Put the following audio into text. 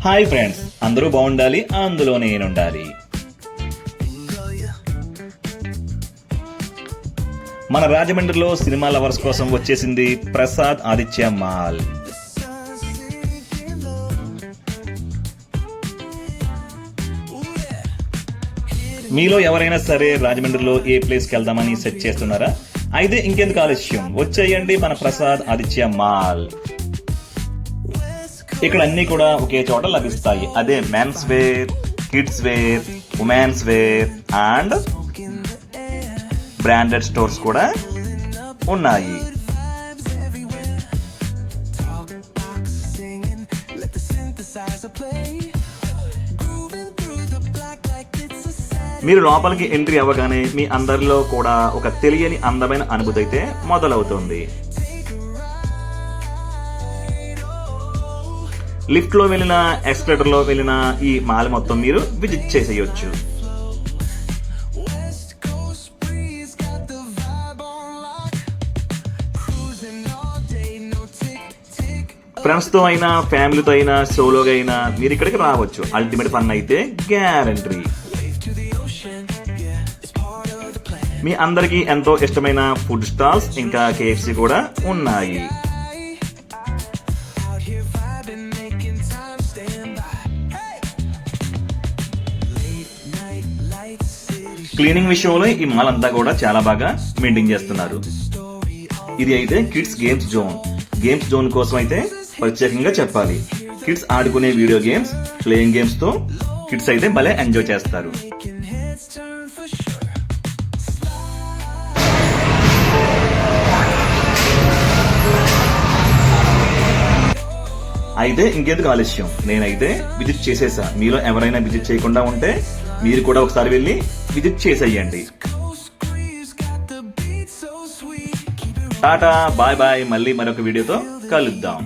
Hi friends, అందరూ బాగుండాలి, అందులో నేనుండాలి. మన రాజమండ్రిలో సినిమా లవర్స్ కోసం వచ్చేసింది ప్రసాద్ ఆదిత్య మాల్. మీలో ఎవరైనా సరే రాజమండ్రిలో ఏ ప్లేస్కి వెళ్దామని సెర్చ్ చేస్తున్నారా? అయితే ఇంకెందుకు ఆలస్యం, వచ్చేయండి మన ప్రసాద్ ఆదిత్య మాల్. ఇక్కడ అన్ని కూడా ఒకే చోట లభిస్తాయి. అదే men's wear, kids wear, women's wear and branded stores కూడా ఉన్నాయి. మీరు లోపలికి ఎంట్రీ అవ్వగానే మీ అందరిలో కూడా ఒక తెలియని అందమైన అనుభూతి అయితే మొదలవుతుంది. లిఫ్ట్ లో వెళ్ళిన, ఎస్కలేటర్ లో వెళ్ళిన ఈ మాల్ మొత్తం మీరు విజిట్ చేసేయొచ్చు. ఫ్రెండ్స్ తో అయినా, ఫ్యామిలీతో అయినా, సోలోగా అయినా మీరు ఇక్కడికి రావచ్చు. అల్టిమేట్ ఫన్ అయితే గ్యారంటీ. మీ అందరికీ ఎంతో ఇష్టమైన ఫుడ్ స్టాల్స్ ఇంకా KFC కూడా ఉన్నాయి. క్లీనింగ్ విషయంలో ఈ మాల్ అంతా కూడా చాలా బాగా మెయింటైన్ చేస్తున్నారు. ఇది అయితే kids games zone. Games zone కోసం అయితే ప్రత్యేకంగా చెప్పాలి. కిడ్స్ ఆడుకునే వీడియో గేమ్స్, ప్లేయింగ్ గేమ్స్ తో కిడ్స్ అయితే భలే ఎంజాయ్ చేస్తారు. అయితే ఇంకెందుకు ఆలస్యం, నేనైతే విజిట్ చేసేసా. మీలో ఎవరైనా విజిట్ చేయకుండా ఉంటే మీరు కూడా ఒకసారి వెళ్ళి విజిట్ చేసేయండి. Tata, bye bye. మళ్ళీ మరొక వీడియోతో కలుద్దాం.